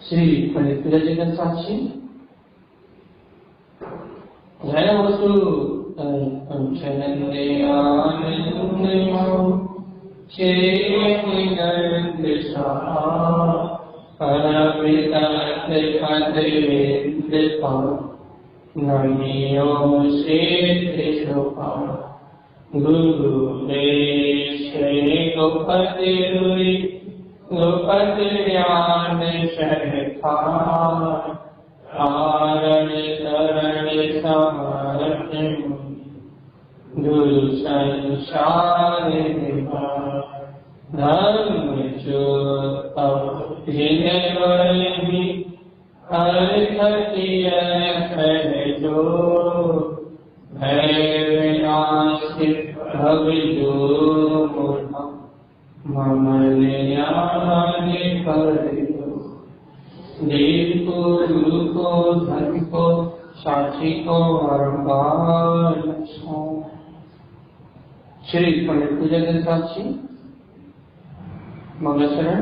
श्री पंडित जगन साक्षी जय वसु गुरु गोपति गोपति ज्ञान शरखार कारण शरण सारथि गुरु संसार धर्म चोत जो भैविनाशि भविजो मम न्याय करियो देव को गुरु को धर्म को साक्षी को वरदान श्री पंडित जगन साक्षी मंगल शरण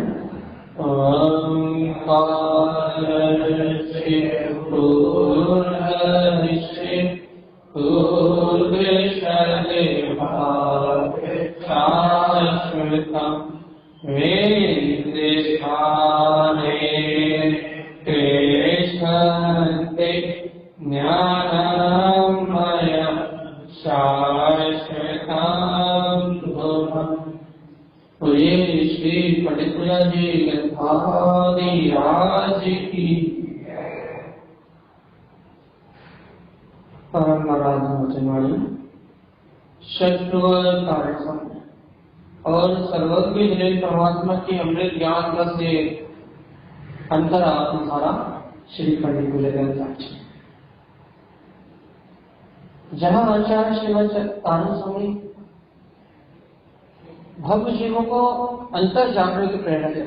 श्री पंडित जी गंधाधिराज की परम आराधना शत्रु कारण और सर्वज्ञ परमात्मा की अमृत ज्ञान रस से अंतरात्मा हमारा श्री पंडित जगन साक्षी जहाँ आचार्य शिवाचार्य स्वामी भक्त जीवों को अंतर जानने की प्रेरणा दिया।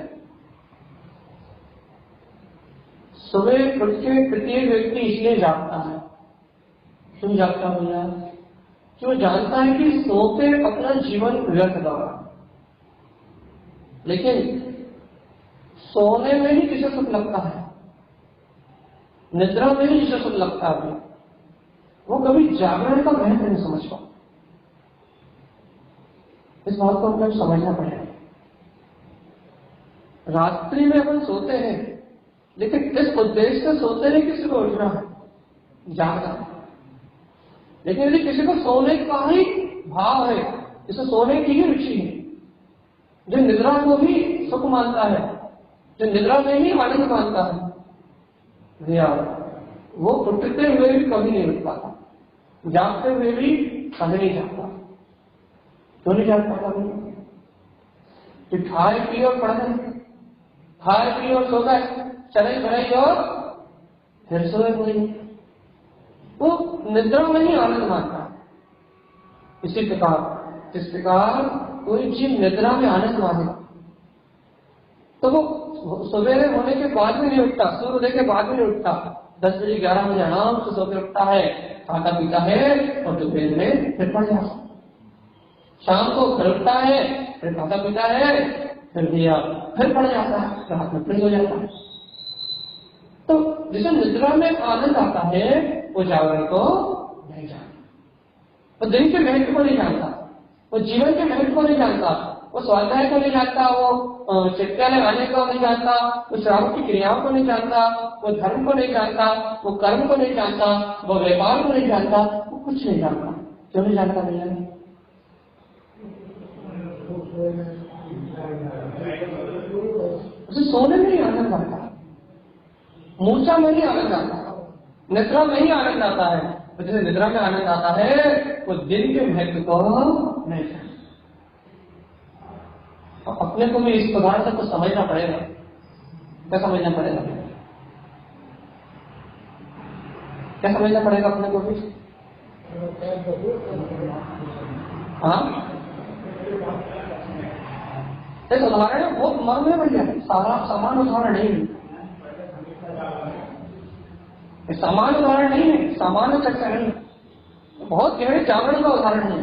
सुबह प्रत्येक व्यक्ति इसलिए जागता है। क्यों जागता हो भैया? क्यों जानता है कि सोते अपना जीवन व्यर्थ गवा, लेकिन सोने में ही किसे सुख लगता है, निद्रा में ही किसे सुख लगता है, वो कभी जागरण का महत्व नहीं समझ पाता। इस बात को हमें समझना पड़ेगा। रात्रि में अपन सोते हैं, लेकिन किस उद्देश्य से सोते हैं? किसी को उठना है, जागना है। लेकिन यदि किसी को सोने का ही भाव है, इसे सोने की ही रुचि है, जो निद्रा को भी सुख मानता है, जो निद्रा में ही आनंद मानता है, भैया वो उठते हुए भी कभी नहीं उठ पाता, जागते हुए भी कभी नहीं जागता। क्यों नहीं जाग पाता? तो खाए पिए और पढ़ गए, खाए पिए और सो गए, चले बढ़ाई और फिर सोए कोई, वो निद्रा में ही आनंद मानता है। इसी प्रकार जिस प्रकार कोई जीव निद्रा में आनंद मानेगा तो वो सवेरे होने के बाद भी नहीं उठता, सूर्य उदय के बाद भी नहीं उठता, 10 बजे 11 बजे आराम से सो के उठता है, खाता पीता है और दोपहर में फिर पड़ जाता है। शाम को फिर उठता है, फिर खाता पीता है, फिर दिया फिर पड़ जाता है, रात में फिर हो जाता है। तो जिसे निद्रा में आनंद आता है वो जागरण को नहीं जानता, वो दिन के महत्व को नहीं जानता, वो जीवन के महत्व को नहीं जानता, वो स्वाध्याय को नहीं जानता, वो चित्तालय आने को नहीं जानता, वो श्रावण की क्रियाओं को नहीं जानता, वो धर्म को नहीं जानता, वो कर्म को नहीं जानता, वो व्यापार को नहीं जानता, वो कुछ नहीं जानता। क्यों नहीं जानता भैया? उसे सोने में ही आनंद आता है, मूर्छा में ही आनंद आता है, निद्रा में ही आनंद आता है। तो जिसे निद्रा में आनंद आता है वो दिन के महत्व को नहीं जानता। अपने को भी इस प्रकार से तो समझना पड़ेगा। क्या समझना पड़ेगा? क्या समझना पड़ेगा अपने को भी? हाँ, एक उदाहरण है, बहुत मर्म है भैया, सारा समान उदाहरण नहीं है, समान उदाहरण नहीं है, सामान्य चर्चा नहीं है, बहुत गहरे जागरण का उदाहरण है।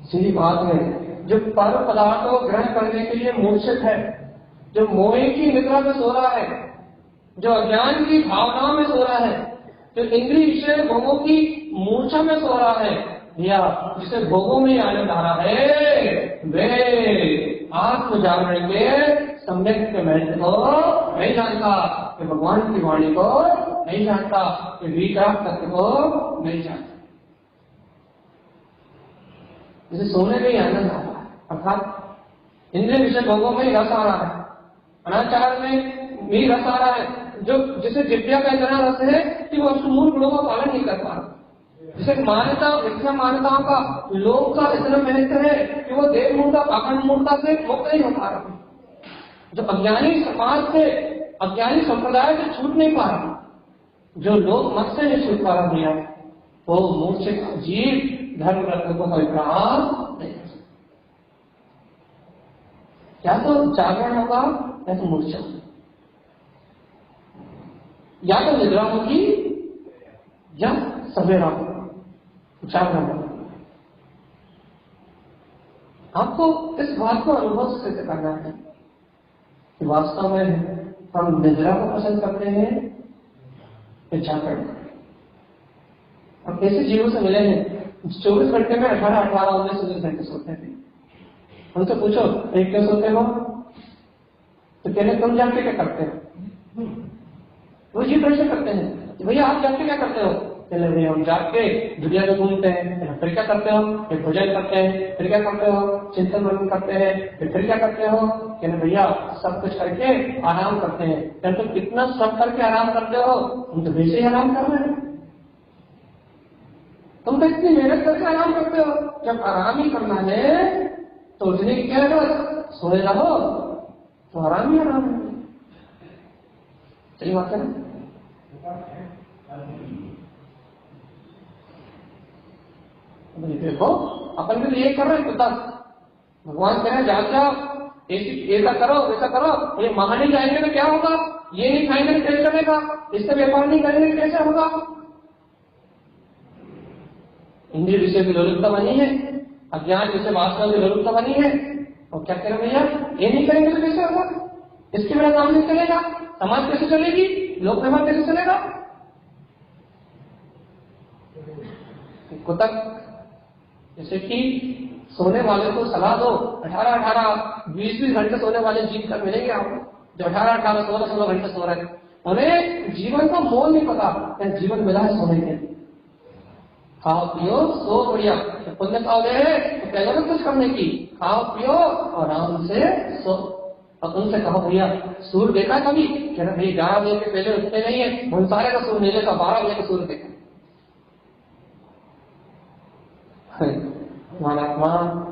सीधी बात है, जो पर पदार्थों को ग्रहण करने के लिए मूर्छित है, जो मोह की निद्रा में सो रहा है, जो अज्ञान की भावनाओं में सो रहा है, जो इंद्रिय विषय भोगों की मूर्छा में सो रहा है, या जिसे भोगों में आनंद आ रहा है, वे आत्म जागरण के सम्यक के महत्व को नहीं जानता, कि भगवान की वाणी को नहीं जानता, कि विचार तत्व को नहीं जानता। जिसे सोने में ही आनंद आ रहा है, अर्थात इंद्रिय विषय भोगों में ही रस आ रहा है, अनाचार में भी रस आ रहा है, जो जिसे जिज्ञा का इतना रस है कि वो मूल गुणों का पालन नहीं कर पा रहा, जिसे मान्यता मिथ्या मान्यताओं का लोक का इतना महत्व है कि वो देव मूर्ता पाखंड मूर्ता से मुक्त नहीं हो पा रहा, जो अज्ञानी समाज से अज्ञानी संप्रदाय से छूट नहीं पा रहा, जो लोक मत से नहीं छूट पा रहा भैया, वो मूर्छित जीव धर्म रत्न को परिग्रहण नहीं कर सकता। या तो जागरण होगा या तो मूर्छा, या तो निद्रा होगी या सवेरा होगा, जागरण होगा। आपको इस बात को अनुभव से करना है कि वास्तव में हम निद्रा को पसंद करते हैं या जागरण। हम ऐसे जीवों से मिले हैं 24 घंटे में 18-18 19 घंटे सोते हैं। उनसे पूछो एक क्यों सोते हो, तो कहने तुम जाग के क्या करते हो? वो जी प्रश्न करते हैं भैया आप जाग के क्या करते हो? कहते भैया हम जाग के दुनिया में घूमते हैं, फिर क्या करते हो? फिर भोजन करते हैं, फिर क्या करते हो? चिंतन मनन करते हैं, फिर क्या करते हो? कहते भैया सब कुछ करके आराम करते हैं। कहते तुम कितना सब करके आराम करते हो? तुम तो वैसे ही आराम कर रहे हैं, तुम तो इतनी मेहनत करके आराम करते हो। जब आराम ही करना है तो उसने क्या है, सोए रहो तो आराम ही आराम है। सही बात है ना? देखो अपन भी ये कर रहे हैं, भगवान कह रहे जाग जाओ, ऐसा करो वैसा करो, ये वहां नहीं जाएंगे तो क्या होगा, ये नहीं खाएंगे तो कैसे चलेगा, इससे व्यापार नहीं करेंगे तो कैसे होगा। इंद्रिय विषय की लोलुपता बनी है, अज्ञान विषय वासना की लोलुपता बनी है, और क्या करें भैया, ये नहीं करेंगे तो कैसे होगा, इसके बिना काम नहीं चलेगा, समाज कैसे चलेगी, लोक व्यवहार कैसे चलेगा। कुतक जैसे कि सोने वाले को सलाह दो, 18-18 20-20 घंटे सोने वाले जीव कर मिलेंगे आपको, जो 18-18 16-16 घंटे सो रहे हैं। उन्हें जीवन का मोल नहीं पता, जीवन मिला है सोने के। खाओ पियो सो बढ़िया, पुण्य खाओगे तो क्या जरूरत कुछ करने की, खाओ पियो और आराम से सो। और उनसे कहो भैया सूर्य देखा कभी? कहना भाई 11 बजे के पहले उठते नहीं है, बहुत सारे का सूर्य नीले का 12 बजे का सूर्य देखा।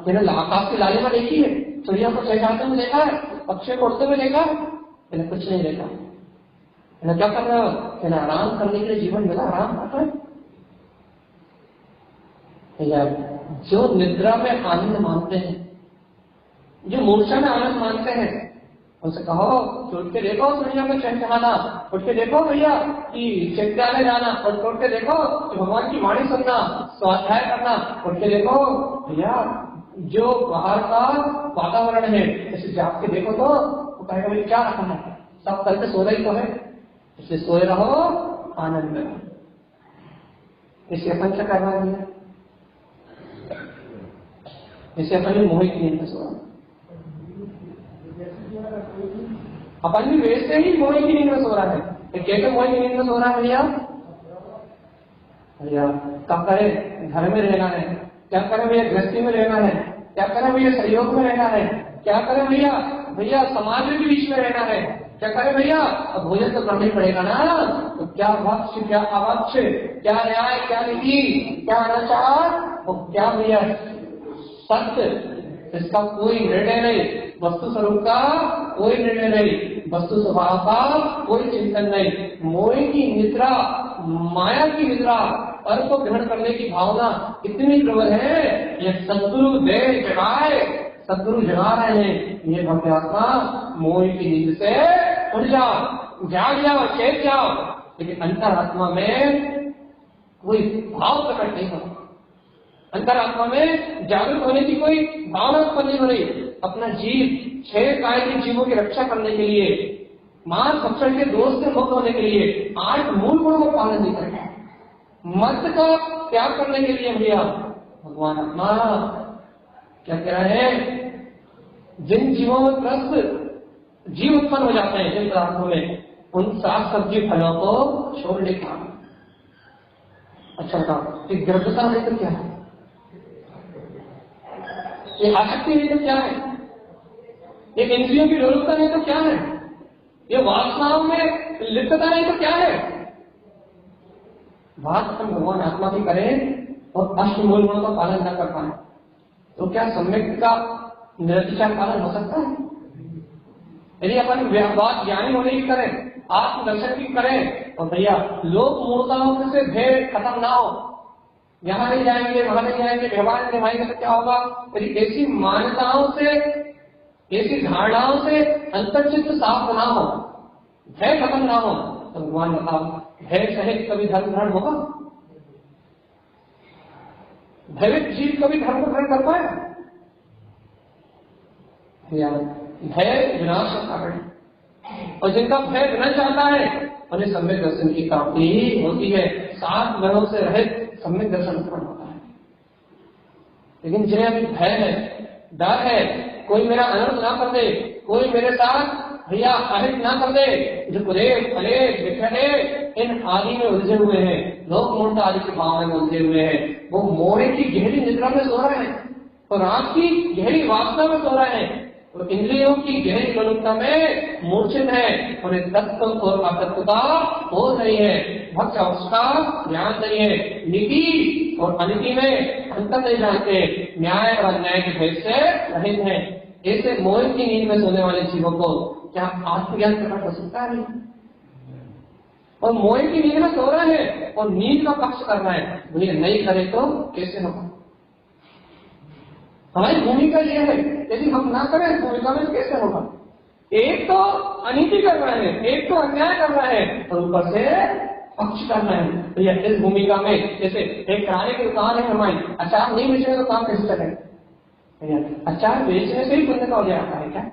मैंने आकाश की लालिमा देखी है, चिड़िया को चहचहाते हुए देखा है, पक्षी को उड़ते हुए देखा है, मैंने कुछ नहीं देखा। मैंने क्या कर रहा हो? मैंने आराम करने के लिए जीवन मिला, आराम करता है। जो निद्रा में आनंद मानते हैं, जो मूर्छा में आनंद मानते हैं, उनसे कहो उठ के देखो दुनिया में चहचहाना, उठ के देखो भैया कि विद्यालय जाना, और उठ के देखो कि भगवान की वाणी सुनना, स्वाध्याय करना, उठ के देखो भैया जो बाहर का वातावरण है इसे जाग के देखो, तो वो कहेगा भाई क्या रखा है, सब कल से सो रही तो है, इसलिए सोए रहो आनंद में। इसे अपन क्या करना है, इसे अपन मोहित नींद में सोना, अपन भी वैसे ही मोहित की नींद में सो रहा है। कैसे मोहित की नींद में सो रहा है भैया? भैया क्या करें, घर में रहना है, क्या करें भैया गृहस्थी में रहना है, क्या करें भैया सहयोग में रहना है, क्या करें भैया भैया समाज में भी बीच में रहना है, क्या करें भैया अब भोजन तो करना ही पड़ेगा ना, तो क्या भक्ष क्या अभक्ष, क्या न्याय क्या नीति, क्या अनाचार और क्या भैया सत्य, इसका कोई निर्णय नहीं, वस्तु स्वरूप का कोई निर्णय नहीं, वस्तु स्वभाव का कोई चिंतन नहीं। मोह की निद्रा, माया की निद्रा, पर को ग्रहण करने की भावना इतनी प्रबल है, ये सदगुरु दे जगाए, सदगुरु जगा रहे हैं, ये भक्त आत्मा मोह की नींद से उठ जाओ, जाग जाओ, चेत जाओ, लेकिन अंतरात्मा में कोई भाव प्रकट नहीं होता, अंतरात्मा में जागृत होने की कोई भावना उत्पन्न नहीं हो रही। अपना जीव 6 काय के जीवों की रक्षा करने के लिए, मांस भक्षण के दोष से मुक्त होने के लिए 8 मूल गुणों का पालन नहीं करेगा। मत का त्याग करने के लिए भैया भगवान आत्मा क्या कह रहे हैं, जिन जीवों में त्रस्त जीव उत्पन्न हो जाते हैं जिन पदार्थों में, उन साग सब्जी फलों को छोड़ने का। अच्छा बताओ, एक गर्भता है तो क्या है, ये आसक्ति है तो क्या है, एक इंद्रियों की लोलुपता है तो क्या है, ये वासनाओं में लिप्तता है तो क्या है। बात हम भगवान आत्मा की करें और अष्टमूल गुणों का पालन न कर पाए तो क्या सम्यक का निरतिशय पालन हो सकता है? यदि अपन बात ज्ञानी होने की करें, आत्मदर्शन की करें, तो भैया लोक मूर्ताओं से भेद खत्म ना हो, यहाँ नहीं जाएंगे वहां नहीं जाएंगे, व्यवहार निभाएंगे तो क्या होगा। यदि ऐसी मान्यताओं से, ऐसी धारणाओं से अंतर्चित्त साफ ना हो, भय खत्म ना हो, तो भगवान बताओ भय सहित कभी धर्म ग्रहण होगा? भयभीत जीव कभी धर्म को ग्रहण कर पाए? भय विनाश का कारण, और जिनका भय विनाश चाहता है उन्हें सम्यक दर्शन की प्राप्ति होती है। 7 ग्रहों से रहित सम्यक दर्शन उत्पन्न होता है। लेकिन जिन्हें अभी भय है, डर है, कोई मेरा अनर्थ ना कर दे, कोई मेरे साथ भैया अहित ना कर दे, जो प्रेत फलेत विखरे इन आदि में उलझे हुए हैं, लोक मूर्ता आदि की भावना में उलझे हुए हैं, वो मोरे की गहरी निद्रा में सो रहे हैं और रात की गहरी वासना में सो रहे हैं, तो इंद्रियों की गहरी लोलुपता में मूर्छित है और एक तत्व और अतत्वता हो रही है। भक्त अवस्था ज्ञान नहीं है, नीति और अनिति में अंतर नहीं जानते, न्याय और अन्याय के भेद से रहित है। ऐसे मोह की नींद में सोने वाले जीवों को क्या आत्मज्ञान प्रकट हो सकता है? और मोह की नींद में सो रहे हैं और नींद का पक्ष कर रहे हैं, बोलिए नहीं करे तो कैसे होगा? हमारी भूमिका यह है, यदि हम ना करें भूमिका में कैसे होगा? एक तो अनीति कर रहे हैं, एक तो अन्याय कर रहे हैं और ऊपर से पक्ष कर रहे हैं। तो यह इस भूमिका में, जैसे एक किराने की दुकान है हमारी, अचार नहीं बेचने तो काम कैसे चलेगा? अचार बेचने से ही पुण्य का हो जाता है क्या?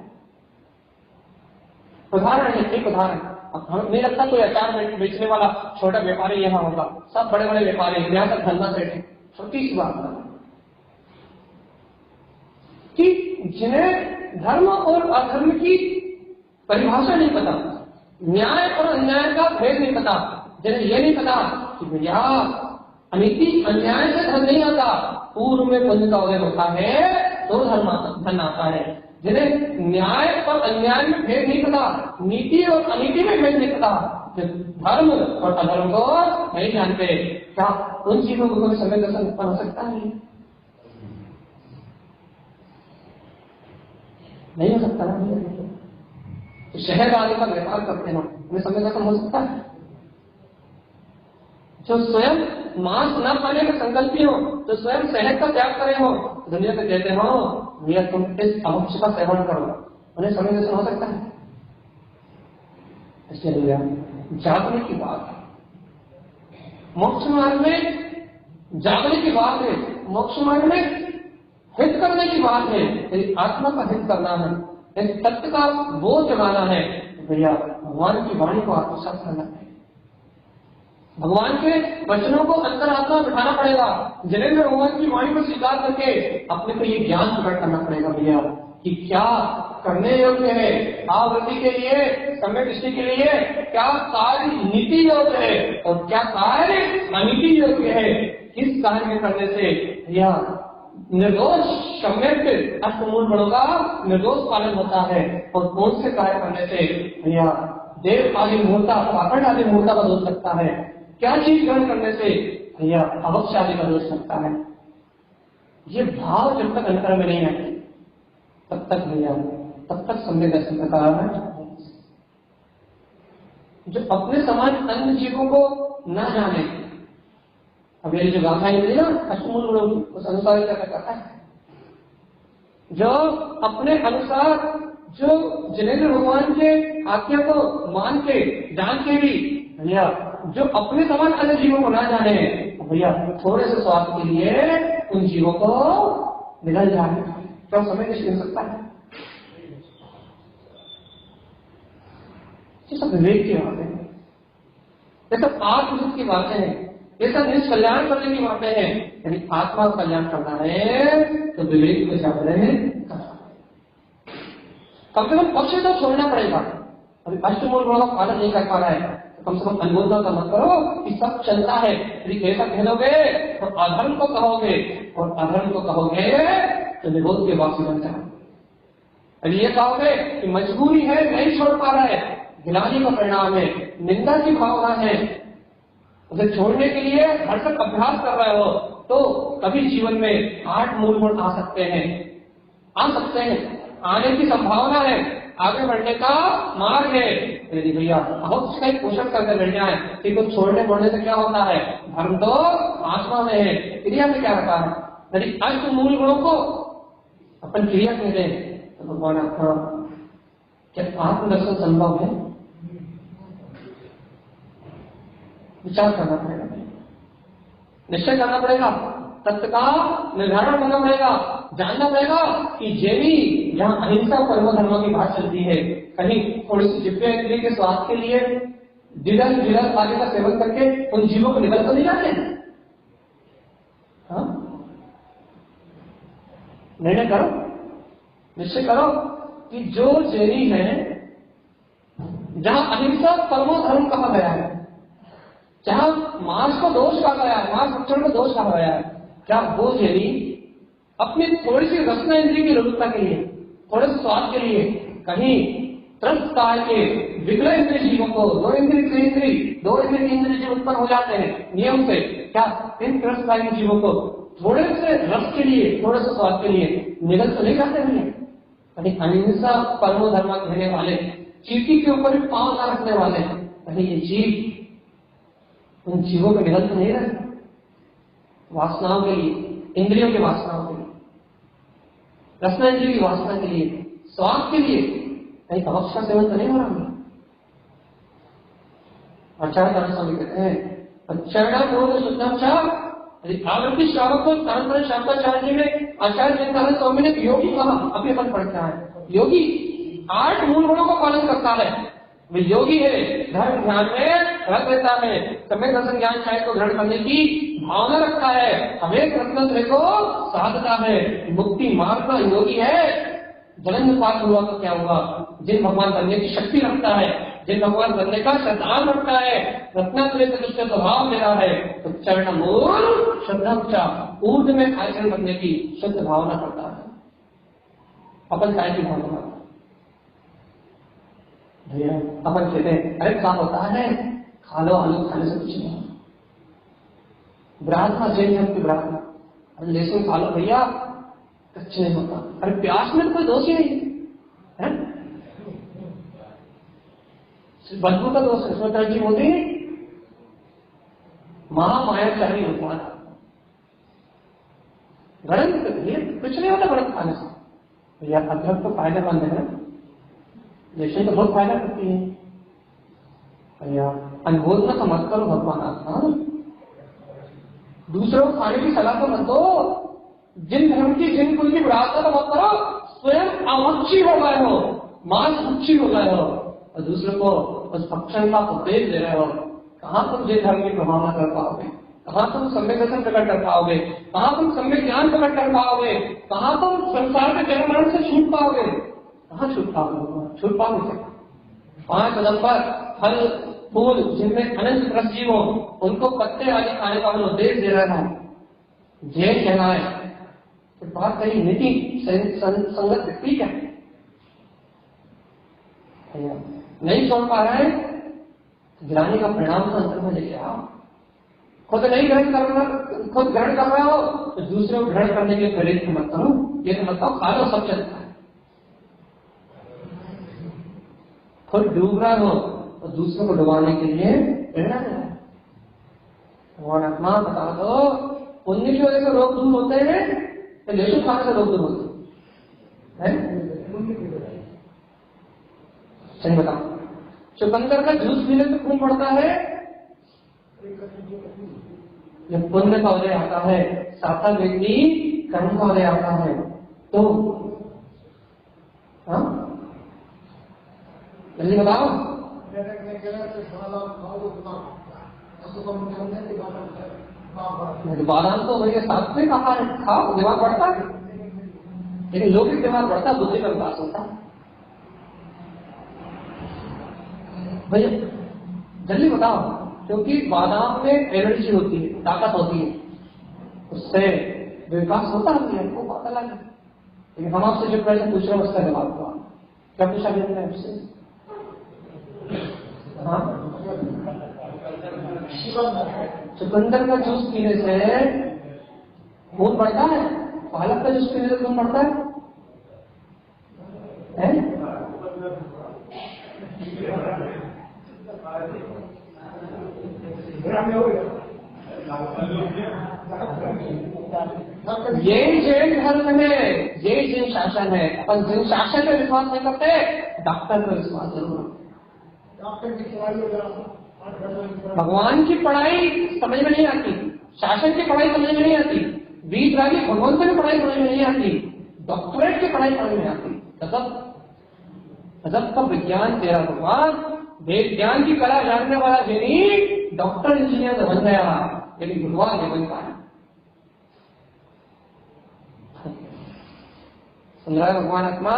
उदाहरण है, एक उदाहरण। अब हमें नहीं लगता कोई अचार बेचने वाला छोटा व्यापारी यहाँ होगा, सब बड़े बड़े व्यापारी यहाँ तक धंधा बैठे। छोटी सी बात कि जिन्हें धर्म और अधर्म की परिभाषा नहीं पता, न्याय और अन्याय का भेद नहीं पता, जिन्हें यह नहीं पता कि भैया अनीति अन्याय से धन नहीं आता, पूर्व में पुण्य का उदय होता है तो धन आता है। जिन्हें न्याय और अन्याय में भेद नहीं पता, नीति और अनीति में भेद नहीं पता, धर्म और अधर्म को नहीं जानते, क्या उन चीजों को कोई समय दर्शन उत्पन्न हो सकता है? नहीं हो सकता ना। शहद आदि का व्यापार करते हैं, उन्हें समय दर्शन हो सकता है? जो स्वयं मांस न खाने के संकल्पी हो, जो स्वयं शहद का त्याग करे हो, दुनिया को कहते हो भैया तुम इस अभक्ष का सेवन करो, उन्हें समय दर्शन हो सकता है? इसलिए भैया जागने की बात है, मोक्ष मार्ग में जागने की बात है, मोक्ष मार्ग में हित करने की बात है। यदि आत्मा का हित करना है, यदि तत्व का बोध जगाना है, तो भैया भगवान की वाणी को आत्मसात करना है, भगवान के वचनों को अंतरात्मा में बिठाना पड़ेगा। जिन्हें भगवान की वाणी को स्वीकार करके अपने को ये ज्ञान प्रकट करना पड़ेगा भैया कि क्या करने योग्य है, आवृत्ति के लिए, समय दृष्टि के लिए क्या कार्य नीति योग्य है और क्या कार्य अनीति योग्य है। किस कार्य में करने से भैया निर्दोष सम्यक अष्टमूल गुणों का निर्दोष पालन होता है और कौन से कार्य करने से भैया देव आदि मूर्ता, पाखंड आदि मूर्ता का दोष लगता है, क्या चीज ग्रहण करने से भैया अवक्ष आदि का दोष लगता है। ये भाव जब तक अंतर में नहीं आते तब तक भैया, तब तक सम्यक दर्शन का कारण है। जो अपने समान अन्य जीवों को न जाने, अब ये जो गाथाएं मिली ना अष्टमूल गुणों की, उस अनुसार क्या करता है, जो अपने अनुसार, जो जिन्हें भगवान के आज्ञा को मान के जान के भी भैया जो अपने समान अन्य जीवों को ना जाने, भैया थोड़े से स्वार्थ के लिए उन जीवों को निगल जाए। क्या समय किसी मिल सकता है? ये सब विवेक की बातें हैं, ये सब आत्महित की बातें हैं, ये सब निष्कल्याण करने की बातें हैं। यदि आत्मा का कल्याण करना है तो विवेक को जागरण करना है। कम से कम पक्ष तो छोड़ना पड़ेगा। अभी अष्टमूल गुणों का पालन नहीं कर पा रहा है तो कम से कम अनुमोदन का मत करो कि सब चलता है। यदि ऐसा कह दोगे तो अधर्म को कहोगे, और अधर्म को कहोगे तो निरोध के वासी बन जाओगे। यदि ये कहोगे कि मजबूरी है, नहीं छोड़ पा रहा है, गिलानी का परिणाम है, निंदा की भावना है, उसे छोड़ने के लिए हर तक अभ्यास कर रहे हो, तो कभी जीवन में 8 मूल गुण आ सकते हैं, आ सकते हैं, आने की संभावना है, आगे बढ़ने का मार्ग है। यदि भैया बहुत उसका एक पोषण करके बैठ जाए कि कुछ छोड़ने बोलने से क्या होता है? धर्म तो आत्मा में है, क्रिया में क्या रहता है? यदि अष्ट मूल गुणों को अपन क्रिया कह रहे हैं तो भगवान आपका क्या आत्मदर्शन संभव है? विचार करना पड़ेगा, निश्चय करना पड़ेगा, तत्व का निर्धारण करना पड़ेगा, जानना पड़ेगा कि जेवी जहां अहिंसा और कर्म धर्म की बात चलती है, कहीं थोड़ी सी जिब्बे इंद्रिय के स्वास्थ्य के लिए जिलल आदि का सेवन करके उन जीवों को निकल तो नहीं जाते हैं। निर्णय करो, निश्चय करो कि जो जेरी है, जहां अहिंसा कर्म धर्म कहा गया है, जहां मांस को दोष कहा गया है, मांस भक्षण को दोष कहा गया है, क्या वो जेरी अपनी थोड़ी सी रसना इंद्रिय की जरूरता के लिए, थोड़े से स्वाद के लिए कहीं त्रस्त काल के विकल इंद्रिय जीवों को, दो इंद्रिय जीव उत्पन्न हो जाते हैं नियम से, क्या इन त्रस्त काल के जीवों को थोड़े से रस के लिए, थोड़े से स्वाद के लिए निगल तो नहीं जाते हैं? कहीं अहिंसा परमो धर्म कहने वाले, चीटी के ऊपर भी पांव न रखने वाले, कहीं ये जीव उन जीवों को निगल तो नहीं रहे? वासनाओं के लिए, इंद्रियों की वासनाओं के लिए, रसना इंद्रिय की वासना के लिए, स्वाद के लिए कहीं तमस का सेवन तो नहीं हो रहा? आचार्य स्वामी कहते हैं आवृत्ति श्रावक को तांत्रिक शास्त्राचार्य ने, आचार्य चंद्रशेखर स्वामी ने योगी कहा, अभी अपन पढ़ता है। योगी 8 मूल गुणों का पालन करता है, वे योगी है, धर्म ध्यान में रख लेता है, समय दर्शन ज्ञान शायद को ग्रहण करने की भावना रखता है, अनेक रत्न को साधता है, मुक्ति मार्ग का योगी है। जन्म पाप हुआ तो क्या हुआ? जिन भगवान बनने की शक्ति रखता है, जिन भगवान बनने का श्रद्धान रखता है, रत्नात्रय से उसका स्वभाव दे रहा है, तो चरण मूल श्रद्धा ऊर्ध में आचरण करने की शुद्ध भावना करता है। अपन काय की भावना भैया अपन कहते हैं अरे क्या होता है, खा लो, आलू खाने से कुछ नहीं, ब्राह्मण जैन है ब्राह्मण, अरे लहसुन खा लो भैया, कुछ नहीं होता। अरे प्यास में तो कोई दोष ही नहीं है, बदबू का दोष है, इसमें तरजीह होती है महामाया चाहिए भगवान गणन, कुछ नहीं होता गणन खाने से भैया। अदरक तो फायदेमंद है, लहसुन तो बहुत फायदा करती है भैया। अनबोधना तो मत करो भगवान आत्मा, दूसरों को खाने की सलाह तो मत दो, जिन धर्म की जिन कुल की विरासत तो मत करो, स्वयं अवक्षी हो गए हो, मांस भक्षी हो गए हो, और दूसरों को उस भक्षण का उपदेश दे रहे हो। कहां तुम जिन धर्म की प्रभावना कर पाओगे, कहां तुम सम्यक दर्शन प्रकट कर पाओगे, कहां तुम सम्यक ज्ञान प्रकट कर पाओगे, कहां तुम संसार के जन्म मरण से छूट पाओगे, कहां छूट पाओगे? छूट पाओगे? 5 नंबर फल फूल जिनमें अनंत रस जीव हो, उनको पत्ते आदि खाने का उपदेश दे रहा है, जैन कहना है तो बात कही नीति संगत व्यक्ति क्या नहीं छोड़ पा रहा है, गिराने का परिणाम तो अंतर में लेके आओ। खुद नहीं ग्रहण करना, खुद ग्रहण कर रहा हो तो दूसरे को ग्रहण करने के प्रेरित मत करो, ये तो मतलब खा लो सब चलता है। खुद डूब रहा हो तो दूसरों को डुबाने के लिए प्रेरणा देना। भगवान आत्मा बता दो, पुण्य की वजह से रोग दूर होते हैं तो लहसुन खाने से रोग दूर होते हैं? सही बताओ, चुकंदर का जूस पीने से खून बढ़ता है, जब पुण्य का उदय आता है, सार्थक व्यक्ति कर्म का उदय आता है, तो हाँ जल्दी बताओ। बादाम तो भैया साथ में कहा है, खाओ दिमाग बढ़ता है, लेकिन लौकिक दिमाग बढ़ता, बुद्धि का विकास होता है। भैया जल्दी बताओ, क्योंकि बादाम में एनर्जी होती है, ताकत होती है, उससे विकास होता है, हमको पता लगा। लेकिन हम आपसे जो प्रश्न पूछ रहे हैं उसका जवाब हुआ, क्या पूछा गया है आपसे? हाँ, चुकंदर का जूस पीने से खून बढ़ता है, पालक का जूस पीने से खून बढ़ता है? ये जैन धर्म है, ये जैन शासन है। अपन जैन शासन पे विश्वास नहीं करते, डॉक्टर पर विश्वास जरूर। भगवान की पढ़ाई समझ में नहीं आती, शासन की पढ़ाई समझ में नहीं आती, बीच रागी भगवान की पढ़ाई समझ में नहीं आती, डॉक्टरेट की पढ़ाई समझ में आती। गजब का विज्ञान तेरा भगवान, वेद ज्ञान की कला जानने वाला जैनी डॉक्टर इंजीनियर तो बन गया, लेकिन भगवान नहीं बन पाया। सुन रहा है भगवान आत्मा?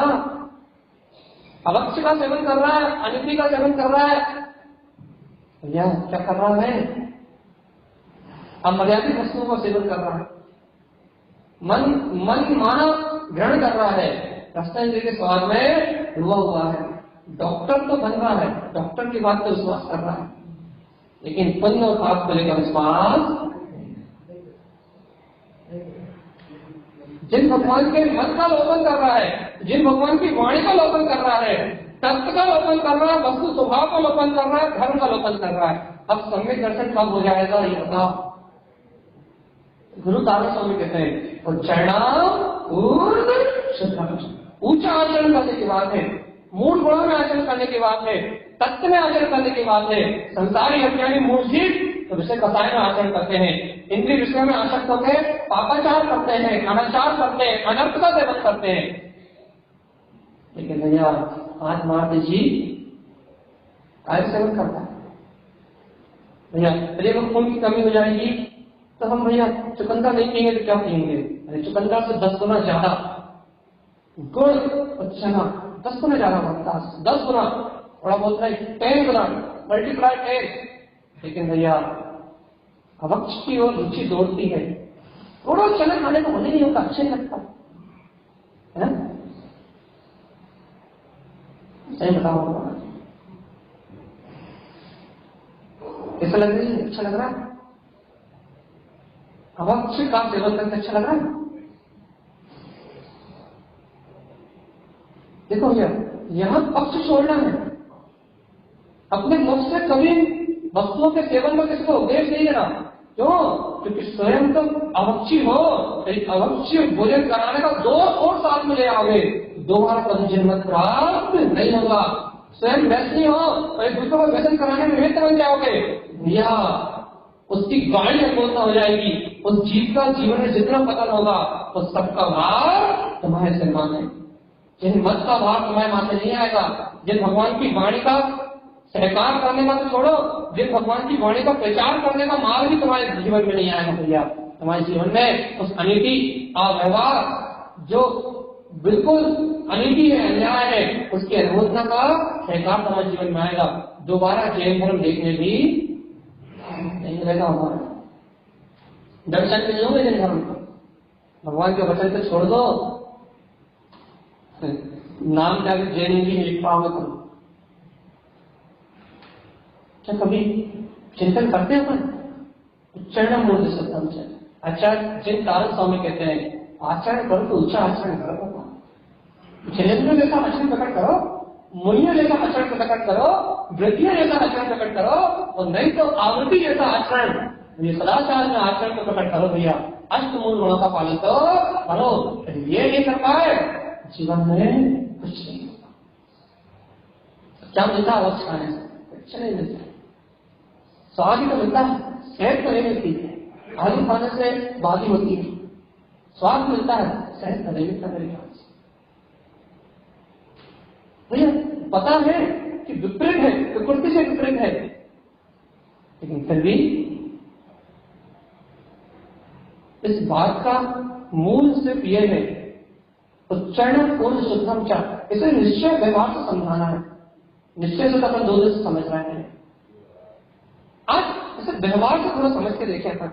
अवक्ष का सेवन कर रहा है, अनिति का सेवन कर रहा है, भैया क्या कर रहा है? अमर्यादित वस्तुओं का सेवन कर रहा है, मन माना ग्रहण कर रहा है, रस्ते के स्वाद में डूबा हुआ है। डॉक्टर तो बन रहा है, डॉक्टर की बात पे विश्वास कर रहा है, लेकिन पुण्य और पाप को लेकर विश्वास। जिन भगवान के मन का लोकन कर रहा है, जिन भगवान की वाणी का लोकन कर रहा है, तत्व का लोकन कर रहा है, वस्तु स्वभाव का लोकन कर रहा है, धर्म का लोकन कर रहा है, अब सम्यक दर्शन कब हो जाएगा ये बताओ? गुरु तारा स्वामी कहते हैं ऊंचा आचरण करने की बात है, मूल गुणों में आचरण करने की बात है, तत्व में आचरण करने की बात है। संसारी अज्ञानी मूर्छित तो विषय कसाय में आचरण करते हैं, इंद्रिय विषय में आसक्त होकर पापाचार करते हैं, अनाचार करते हैं, अनर्थ का सेवन करते हैं। लेकिन भैया आज मारते जी कार्य सेवन करता है भैया, अरे वो खून की कमी हो जाएगी तो हम भैया चुकंदर नहीं पिएंगे तो क्या पिएंगे? अरे चुकंदर से 10 गुना ज्यादा गुड़ और चना, 10 गुना ज्यादा बनता है, 10 गुना, थोड़ा बोलता है 10 गुना, मल्टीप्लाई 10। लेकिन भैया अवक्ष की ओर रुचि दौड़ती है, थोड़ा चना खाने को होने नहीं होता, अच्छा ही लगता है। सही बताओ, कैसा लग रही है? अच्छा लग रहा है? अवक्ष का सेवन करके अच्छा लग रहा है? देखो भैया, यहां पक्ष छोड़ना है, अपने मुख से कभी वस्तुओं के सेवन में किसको उपदेश नहीं देना। क्यों? क्योंकि स्वयं तो अवक्षी हो, अवक्षी भोजन कराने का 2 और साथ में ले आओगे, दोबारा कभी जन्म प्राप्त नहीं होगा। स्वयं व्यसनी हो और एक दूसरे को व्यसन कराने में निमित्त बन जाओगे भैया, उसकी गाड़ी अपूर्ण हो जाएगी, उस जीव का जीवन में जितना पतन होगा उस सबका भार तुम्हारे सिर माथे। जिन मत का भार तुम्हारे माथे नहीं आएगा, जिन भगवान की वाणी का सहकार करने का तो छोड़ो, जिन भगवान की वाणी का प्रचार करने का मार्ग भी तुम्हारे जीवन में नहीं आएगा भैया। तुम्हारे जीवन में उस अनिति अव्यवहार जो बिल्कुल अनिति है, अन्याय है, उसकी अनुमोदना का सहकार तुम्हारे जीवन में आएगा। दोबारा जैन धर्म देखने भी नहीं मिलेगा, हमारा दर्शन नहीं होंगे जैन धर्म। भगवान के वचन से छोड़ दो, नाम क्या जैन जी लिख पाओगे तुम? क्या कभी चिंतन करते हो? उच्चारण मूर्ति सत्तम से अच्छा, जिन कारण स्वामी कहते हैं आचरण करो तो ऊंचा आचरण करो, जैन जैसा आचरण प्रकट करो, मुनियों जैसा आचरण प्रकट करो, वृद्धियों जैसा आचरण प्रकट करो, और नहीं तो आवृत्ति जैसा आचरण, ये सदाचार में आचरण को प्रकट करो भैया। अष्टमूल गुणों का पालन तो करो, ये नहीं कर पाए जीवन में कुछ नहीं होगा। क्या मिलता है वक्त खाने से? कुछ नहीं मिलता, स्वाद ही तो मिलता है, सेहत तो नहीं मिलती है। आलू खाने से बादी होती है, स्वाद मिलता है, शहद नहीं मिलता मेरे ख्याल से। भैया पता है कि विपरीत है, प्रकृति से विपरीत है, लेकिन फिर भी इस बात का मूल सिर्फ यह है, उच्चारण पूर्ण शुद्धम चा, इसे निश्चय व्यवहार से समझाना है। निश्चय से तो अपन दो से समझ रहे हैं, आज इसे व्यवहार से थोड़ा समझ के देखें अपन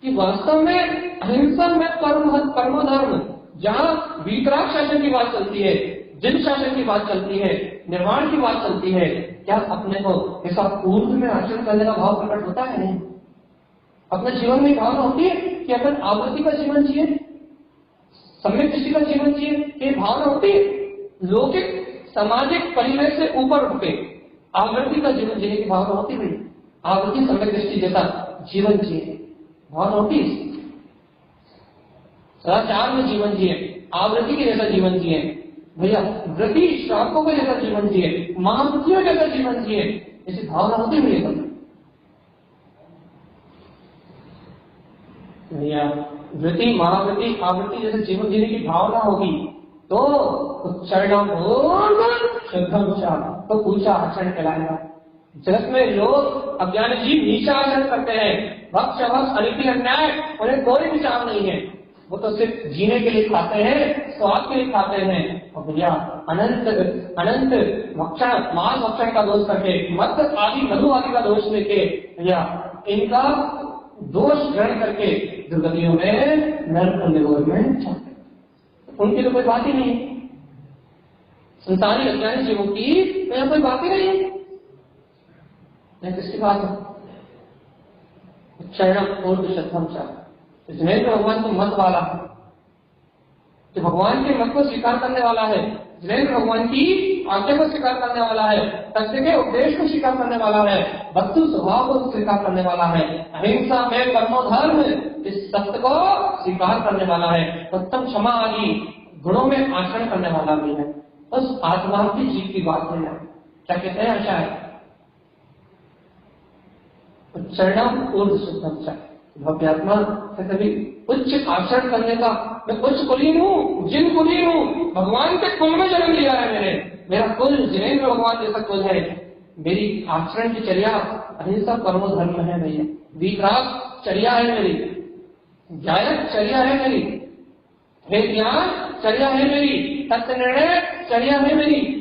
कि वास्तव में अहिंसा में कर्म धर्म, जहां वीतराग शासन की बात चलती है, जिन शासन की बात चलती है, निर्माण की बात चलती है, क्या अपने को ऐसा पूर्व में आचरण करने का भाव प्रकट होता है? नहीं। अपने जीवन में भावना होती है कि अपन आवृत्ति का जीवन जिए, सम्यक दृष्टि का जीवन जिए, ये भावना होती है। लौकिक सामाजिक परिवेश से ऊपर उठ के आवृत्ति का जीवन जीने की भावना होती है। आवृत्ति सम्यक दृष्टि जैसा जीवन जिए, भावना होती है। सदाचार में जीवन जिए, आवृत्ति के जैसा जीवन जिए, भैया व्रति श्रावकों के जैसा जीवन जिए, महावृत्तियों जैसा जीवन जिए, ऐसी भावना होती हुई है। भैया वृत्ति महावृत्ति आवृत्ति जैसे जीवन जीने की भावना होगी तो उच्चारण तो ऊंचा आचरण कहलाएगा। जगत में लोग अज्ञानी जीव नीचा आचरण करते हैं, भक्ष अभक्ष अनिति अन्याय, उन्हें कोई विचार नहीं है, वो तो सिर्फ जीने के लिए खाते हैं, स्वाद के लिए खाते हैं। और भैया अनंत अनंत भक्षण मांस भक्षण का दोष करके, मद आदि मधु आदि का दोष लेके, भैया इनका दोष ग्रहण करके दुर्गतियों में नर्क निरोध में उनकी तो कोई बात ही नहीं। संसारी अज्ञानी जीवों की तो यहाँ कोई बात ही नहीं है। किसकी बात है? चरण पूर्व शतम जिसमें तो भगवान को मत वाला है, जो भगवान के मत को स्वीकार करने वाला है, जिन्हें भगवान की आज्ञा को स्वीकार करने वाला है, सत्य के उपदेश को स्वीकार करने वाला है, वस्तु स्वभाव को स्वीकार करने वाला है, अहिंसा में कर्मो धर्म इस सत्य को स्वीकार करने वाला है, उत्तम क्षमा आदि गुणों में आचरण करने वाला भी है। उस आत्मा की जीव की बात है। क्या कहते हैं आशा है? चरणम पूर्व शुद्धम भव्यात्मा कभी उच्च आचरण करने का, मैं उच्च कुलीन हूँ, जिन कुलीन हूँ, भगवान के कुल में जन्म लिया है। मेरा कुल जिनेन्द्र भगवान जैसा कुल है। मेरी आचरण की चर्या अहिंसा परमो धर्म है भैया, विराग चर्या है मेरी, गायक चर्या है मेरी, हे ज्ञान चर्या है मेरी, सत्य निर्णय चर्या है मेरी,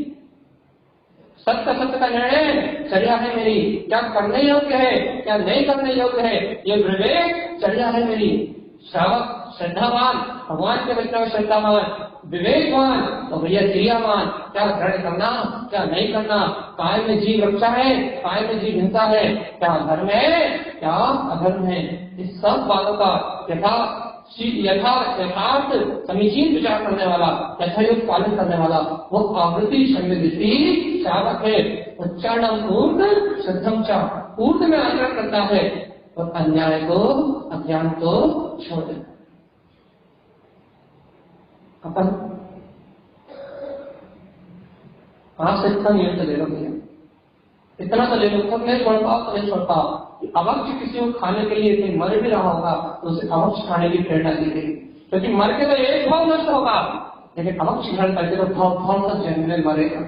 सत्य सत्य का निर्णय चर्या है मेरी, क्या करने योग्य है क्या नहीं करने योग्य है ये विवेक चर्या है मेरी। श्रावक श्रद्धावान, भगवान के बच्चों में श्रद्धावान, विवेकवान तो भैया क्रियावान, क्या ग्रहण करना क्या नहीं करना, काय में जीव रक्षा है काय में जीव हिंसा है, क्या धर्म है क्या अधर्म है, इस सब बातों का यथार्थ समीचीन विचार करने वाला, यथायुक्त पालन करने वाला वो आवृत्ति संवेदृष्टि श्रावक है। उच्चारण पूर्ण शुद्धम चा, पूर्ण में आचरण करता है और अन्याय को अज्ञान को छोड़ देता। अपन आप से इतना नियम तो ले लो भैया, इतना तो ले लो, सब नहीं छोड़ पाओ तो नहीं छोड़ पाओ। अवक्ष किसी को खाने के लिए कोई मर भी रहा होगा तो उसे अवक्ष खाने की प्रेरणा दी गई, क्योंकि मर के तो एक भाव नष्ट होगा, लेकिन अवक्ष ग्रहण करके तो भाव तक जन्म में मरेगा।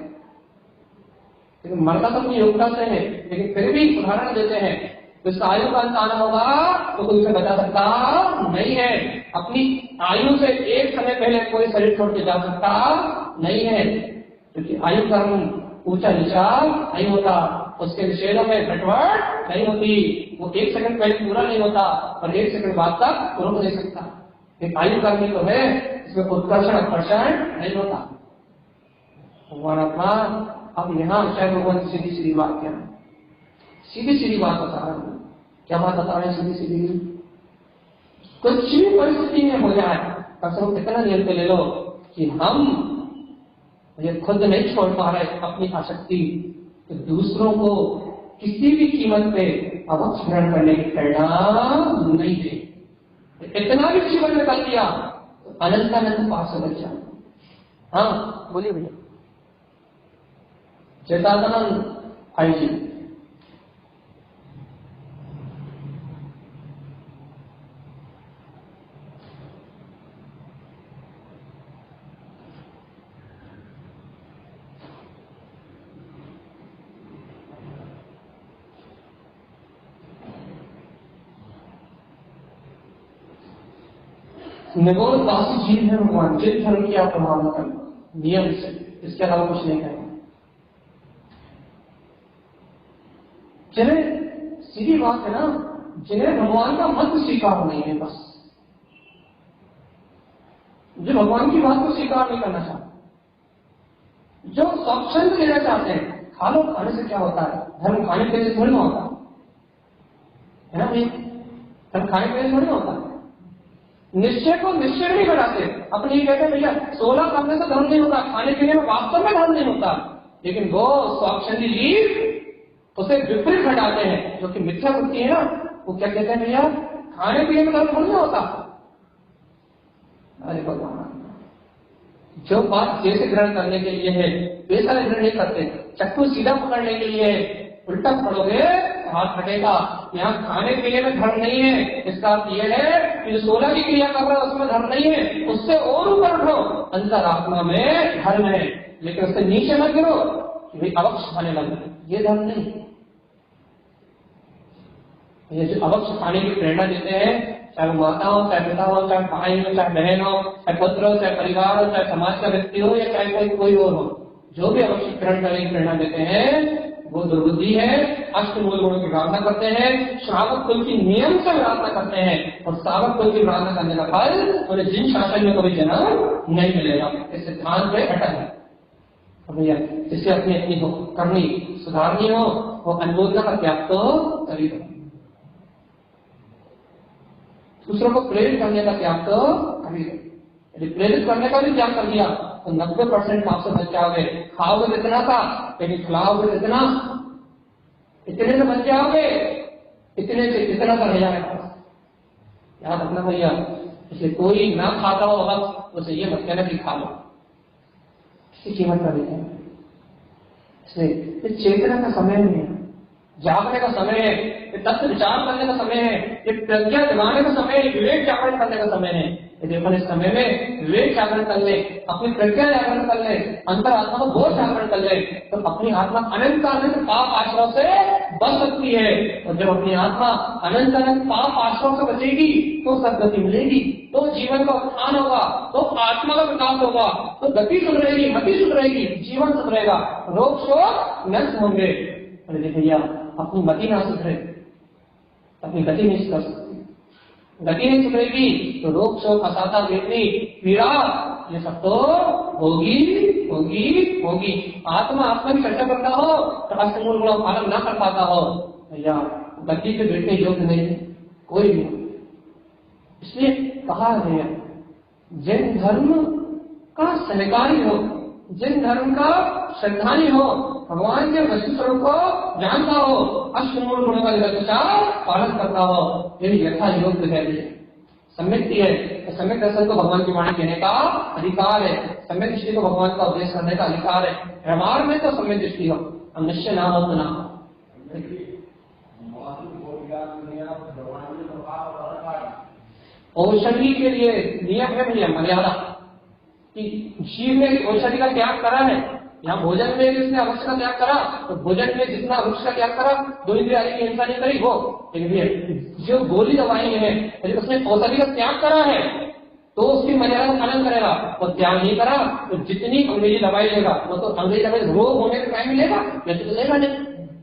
लेकिन मरना तो अपनी योग्यता से है, लेकिन फिर भी उदाहरण देते हैं, जिसका आयु का अंत आना होगा तो कोई उसे बचा सकता नहीं है। अपनी आयु से एक समय पहले कोई शरीर छोड़ के जा सकता नहीं है, क्योंकि आयु कर्म ऊंचा नीचा नहीं होता, उसके विषयों में घटवट नहीं होती, वो एक सेकंड पहले पूरा नहीं होता और एक सेकंड बाद तक पूरा नहीं सकता। एक आयु कर्मी तो है, इसमें उत्कर्षण आकर्षण नहीं होता। भगवान आत्मा अब यहाँ शायद भगवान सीधी सीधी बात क्या है, सीधी सीधी बात बता रहे हैं। क्या बात बता रहे हैं सीधी सीधी? कुछ भी परिस्थिति में हो जाए, कसम कितना नियम पे ले लो कि हम ये खुद नहीं छोड़ पा रहे अपनी आसक्ति, तो दूसरों को किसी भी कीमत पे अवक्ष ग्रहण करने की प्रेरणा नहीं दे। इतना भी जीवन में कर दिया तो अनंत पास हो बच्चा। हाँ बोलिए भैया। चेतानंद भाई जी, निगोल दासी जीव है भगवान, जिन धर्म की आप प्रमाण कर नियम से, इसके अलावा कुछ नहीं कहेंगे। जिन्हें सीधी बात है ना, जिन्हें भगवान का मत स्वीकार नहीं है, बस जो भगवान की बात को स्वीकार नहीं करना चाहते, जो स्वच्छंद लेना चाहते हैं, खा लो, खाने से क्या होता है, धर्म खाने के लिए थोड़ी ना होता है ना भाई, धर्म खाने के लिए थोड़ी ना होता है। निश्चय को निश्चय नहीं बनाते, अपने ये कहते हैं भैया 16 करने से धर्म नहीं होता, खाने पीने में वास्तव में धर्म नहीं होता, लेकिन वो स्वच्छंदी जीव उसे विपरीत घटाते हैं, जो कि मिथ्या बुद्धि है ना, वो क्या कहते हैं भैया खाने पीने में धर्म नहीं होता। अरे भगवान, जो बात जैसे ग्रहण करने के लिए है वैसा ग्रहण नहीं करते, चक्कू सीधा पकड़ने के लिए उल्टा पकड़ोगे हाथ हटेगा। यहाँ खाने पीने में धर्म नहीं है, इसका अर्थ यह है कि जो 16 की क्रिया कर रहा है उसमें धर्म नहीं है, उससे और ऊपर उठो, अंतरात्मा में धर्म है, लेकिन उससे नीचे मत गिरो कि भाई अवक्ष खाने लगे, ये धर्म नहीं। ये जो अवक्ष खाने की प्रेरणा देते हैं, चाहे माता हो, चाहे पिता हो, चाहे भाई हो, चाहे बहन हो, चाहे पुत्र हो, चाहे परिवार हो, चाहे समाज का व्यक्ति हो, या चाहे कोई और हो, जो भी अवक्ष ग्रहण करने की प्रेरणा देते हैं वो दुर्बुद्धि है। अष्टमूल गुणों की प्रार्थना करते हैं, श्रावक कुल की नियम से प्रार्थना करते हैं, और श्रावक कुल की प्रार्थना करने का फल उन्हें जिन शासन में कभी जन्म नहीं मिलेगा। इस सिद्धांत पे अटल है भैया, जिससे अपनी अपनी करनी सुधारनी हो, वो अनुमोदना का त्याग तो करी दो, दूसरों को प्रेरित करने का त्याग तो कभी नहीं। यदि प्रेरित करने का भी त्याग कर दिया तो 90% पाप से बच जाओगे। खाओगे तो इतना था, लेकिन खिलाओगे तो इतना, इतने से बच जाओगे, इतने से इतना का रह जाएगा। याद रखना भैया, इसलिए कोई ना खाता हो वक्त उसे ये मत कहना कि खा लो, किसी कीमत का देते हैं। इसलिए चेतना का समय नहीं है, जागने का समय है, ये तत्व विचार करने का समय है, ये प्रज्ञा जगाने का समय है, विवेक जागरण करने का समय है। यदि अपन इस समय में विवेक जागरण कर ले, अपनी प्रज्ञा जागरण कर ले, अंतरात्मा को बोध जागरण कर ले, तो अपनी आत्मा अनंत अनंत पाप आश्रय से बच सकती है। और जब अपनी आत्मा अनंत अनंत पाप आश्रय से बचेगी तो सदगति मिलेगी, तो जीवन का उत्थान होगा, तो आत्मा का विकास होगा, तो गति सुधरेगी, मति सुधरेगी, जीवन सुधरेगा, रोग शोक नष्ट होंगे। अरे भैया, अपनी मति ना सुधरे, अपनी गति नहीं कर सकती, गति नहीं सुधरेगी तो रोग शोक हताशा वेदनी पीड़ा ये सब तो होगी होगी होगी। आत्मा आत्मा की चर्चा करता हो तो अष्टमूल गुणों का पालन न कर पाता हो, भैया गति के बैठने योग्य नहीं है कोई भी। इसलिए कहा है जिन धर्म का सहकारी हो, जिन धर्म का श्रद्धानी हो, भगवान के वस्तु स्वरूप को जानता हो, अष्टमूल गुणों का निरंतर पालन करता हो, यदि यथा योग्य है, सम्यक है, तो सम्यक दर्शन को भगवान की वाणी कहने का अधिकार है, सम्यक दृष्टि को भगवान का उपदेश करने का अधिकार है। व्यवहार में तो सम्यक दृष्टि हो, हम निश्चय ना हो तो ना हो। औषधि के लिए नियम है भैया, मर्यादा कि जीव ने औषधि का त्याग करा है। यहाँ भोजन में जिसने अवश्य का त्याग करा तो भोजन में जितना अवश्य का त्याग करा, 2 इंद्रिय आदि की हिंसा नहीं करी वो, लेकिन जो गोली दवाई है यदि उसने औषधि का त्याग करा है तो उसकी मर्यादा का पालन करेगा, और त्याग नहीं करा तो जितनी अंग्रेजी दवाई लेगा वो तो अंग्रेजी दवाई रोग होने का टाइम मिलेगा, वैसे तो लेगा नहीं,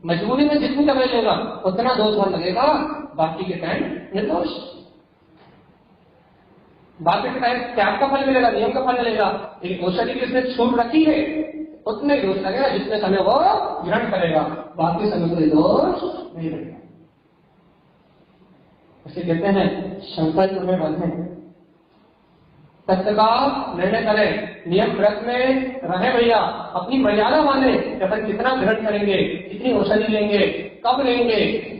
मजबूरी में जितनी दवाई लेगा उतना दोष फल लगेगा, बाकी के टाइम निर्दोष, बाकी के टाइम त्याग का फल मिलेगा, नियम का फल मिलेगा। लेकिन औषधि की उसने छूट रखी है उतने दोष लगेगा जितने समय वो ग्रहण करेगा, बाकी समय कोई दोष नहीं लगेगा। इसे कहते हैं संकल्प में बंधे, तत्काल निर्णय करें, नियम व्रत में रहे भैया, अपनी मर्यादा माने, अपन कितना ग्रहण करेंगे, कितनी औषधि लेंगे, कब लेंगे,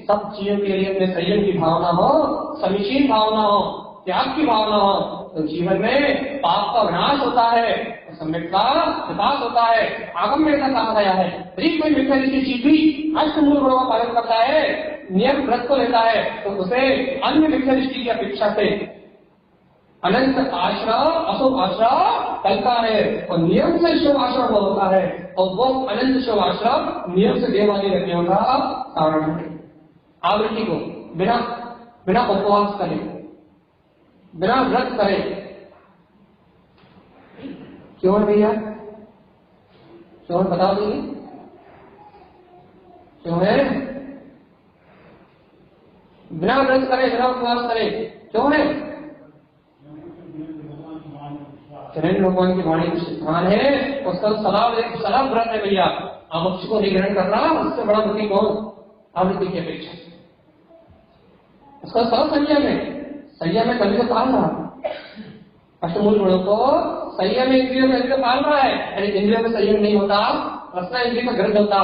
सब चीजों के लिए अपने संयम की भावना हो, समीचीन भावना हो, त्याग की भावना हो, तो जीवन में पाप का विनाश होता है, सम्यक का विकास होता है। आगम में ऐसा कहा गया है, यदि कोई मिथ्या दृष्टि जीव भी अष्टमूल गुणों का पालन करता है, नियम व्रत को लेता है, तो उसे अन्य मिथ्या दृष्टि की अपेक्षा से अनंत आश्रय अशुभ आश्रय चलता है, और नियम से शुभ आश्रय होता है, और वो अनंत शुभ आश्रय नियम से देवादी रखने का कारण है। आवृत्ति को बिना उपवास करे बिना व्रत करे। क्यों है भैया? क्यों है बताओ दीजिए, क्यों है? बिना व्रत करे, बिना उपवास करे, क्यों है? चरण भगवान की वाणी को सिद्धांत है, उसका सलाह व्रत है भैया। आवक्ष को निग्रहण कर रहा, उससे बड़ा दुखी कौन? आवृत्ति की अपेक्षा उसका सब संयम है। संयम में कभी तो पाल रहा, अष्टमूल गुणों को संयम इंद्रियों में पाल रहा है। अरे इंद्रियों में संयम नहीं होता, रसना इंद्रिय का ग्रंथ होता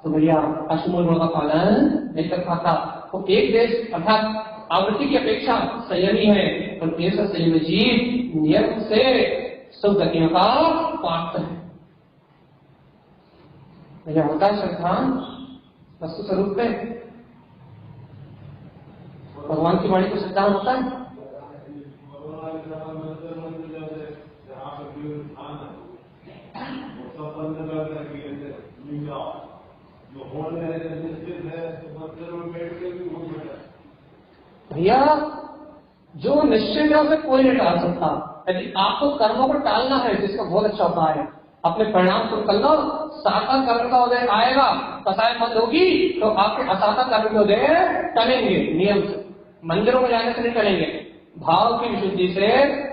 तो भैया अष्टमूल गुणों का पालन नहीं कर पाता। तो एक देश अर्थात आवृत्ति की अपेक्षा संयमी है, और ऐसा संयमी जीव नियम से सब गतियों का पात्र है। भैया होता है श्रद्धान वस्तु स्वरूप में भगवान की वाणी को सिद्धांत होता है। भैया जो निश्चित है उसे कोई नहीं टाल सकता। यदि आपको कर्मों को टालना है, जिसका बहुत अच्छा उपाय है, अपने परिणाम को कर लो। साता कर्म का उदय आएगा, कसाय बंद होगी, तो आपके असाता कर्म के उदय टलेंगे नियम से। मंदिरों में जाने से नहीं टलेंगे, भाव की विशुद्धि से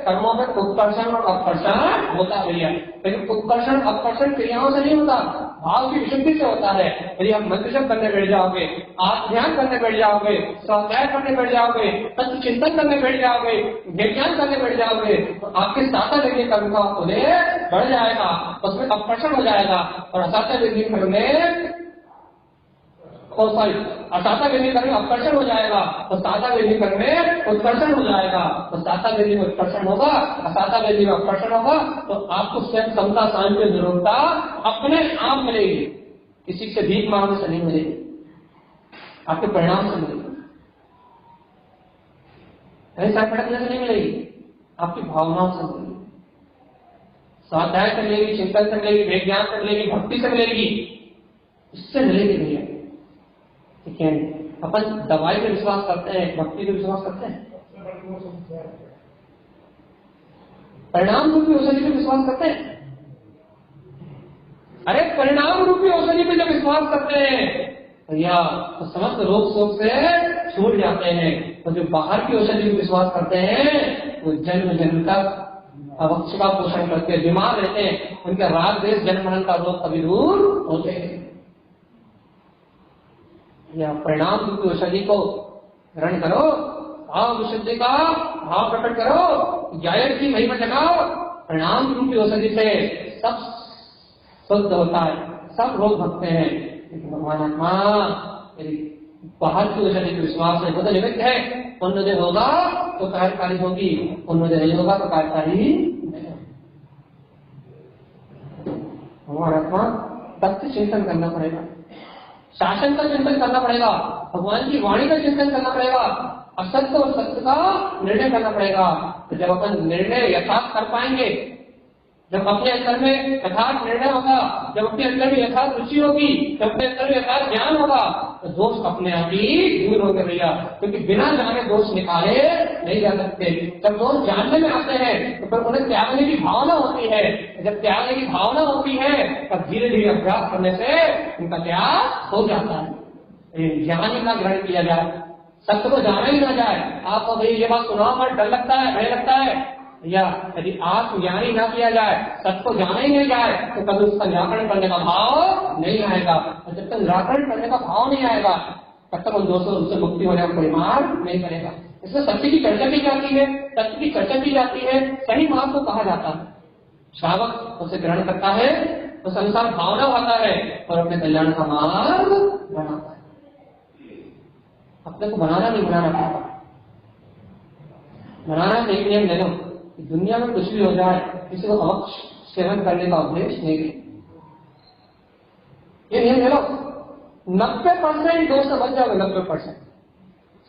कर्मों में उत्कर्षण और अपकर्षण होता है भैया। लेकिन उत्कर्षण अपकर्षण क्रियाओं से नहीं होता, भाव की विशुद्धि से होता है। यदि आप मंत्र जप करने बैठ जाओगे, आप ध्यान करने बैठ जाओगे, स्वाध्याय करने बैठ जाओगे, तत्व चिंतन करने बैठ जाओगे, विज्ञान करने बैठ जाओगे, तो आपके साता लगे कर्म का उदय बढ़ जाएगा, उसमें अपकर्षण हो जाएगा। और असाता लगे कर्म में असाता वेदी कर्म में अपकर्षण हो जाएगा, तो साता वेदी कर्म में उत्कर्षण हो जाएगा। तो साता वेदी में उत्कर्षण होगा, असाता वेदी में अपकर्षण होगा, तो आपको स्वयं समता शांति निरोधता अपने आप मिलेगी, किसी से भीख मांगने से नहीं मिलेगी, आपके परिणाम से मिलेगी, ऐसा भटकने से नहीं मिलेगी, आपकी भावनाओं से मिलेगी, स्वाध्याय से मिलेगी, चिंतन से मिलेगी, विज्ञान से मिलेगी, भक्ति से मिलेगी, इससे मिलेगी भैया। ठीक है, अपन दवाई पे विश्वास करते हैं, भक्ति पे विश्वास करते हैं, परिणाम रूपी औषधि पे विश्वास करते हैं। अरे परिणाम रूपी औषधि पे जब विश्वास करते हैं भैया तो समस्त रोग शोक से छूट जाते हैं। तो जो बाहर की औषधि पे विश्वास करते हैं वो जन्म जन्म तक अवक्ष का पोषण करके बीमार रहते हैं, उनके राग देश जन्म मरण का रोग कभी दूर होते हैं। या परिणाम रूपी औषधि को ग्रहण करो, भाव विशुद्धि का भाव प्रकट करो, ज्ञान की महिमा जगाओ। परिणाम रूपी औषधि से सब शुद्ध होता है, सब रोग भगते हैं। लेकिन भगवान आत्मा यदि बाहर की औषधि पे विश्वास है, वो तो निमित्त है, पुण्य होगा तो कार्यकारी होगी, पुण्य नहीं होगा तो कार्यकारी नहीं होगी। भगवान आत्मा तत्व चिंतन करना पड़ेगा, शासन का चिंतन करना पड़ेगा, भगवान की वाणी का चिंतन करना पड़ेगा, असत्य और सत्य का निर्णय करना पड़ेगा। तो जब अपन निर्णय यथार्थ कर पाएंगे, जब अपने अंदर में यथार्थ निर्णय होगा, जब अपने अंदर में यथार्थ रुचि होगी, जब अपने अंदर में यथार्थ ज्ञान होगा, तो दोष अपने आप ही दूर होंगे भैया। क्योंकि बिना जाने दोष निकाले नहीं जा सकते। जब दोष जानने में आते हैं तो फिर उन्हें त्यागने की भावना होती है। जब त्यागने की भावना होती है तब धीरे धीरे अभ्यास करने से उनका त्याग हो जाता है। ज्ञान ही ना ग्रहण किया जाए, सत्य को जाना ही ना जाए। आपको भाई ये बात सुना पर डर लगता है, भय लगता है, या यदि आत्मज्ञान ही ना किया जाए, सत्य को जाना ही नहीं जाए, तो कभी उसका निराकरण करने का भाव नहीं आएगा। और जब तक निराकरण करने का भाव नहीं आएगा तब तक उन दोषों उससे मुक्ति होने का परिमाण नहीं करेगा। इसमें सत्य की चर्चा की जाती है, सत्य की चर्चा की जाती है, सही भाव को कहा जाता है। श्रावक उसे ग्रहण करता है तो संसार भावना होता है और अपने कल्याण का मार्ग बनाता है। अपने को बनाना नहीं, बनाना पड़ता, बनाना एक नियम ले लो, दुनिया में कुछ भी हो जाए किसी को अवक्ष सेवन करने का उपदेश नहीं दे। ये नियम ले लो, 90% दोष से बच जाओगे। 90%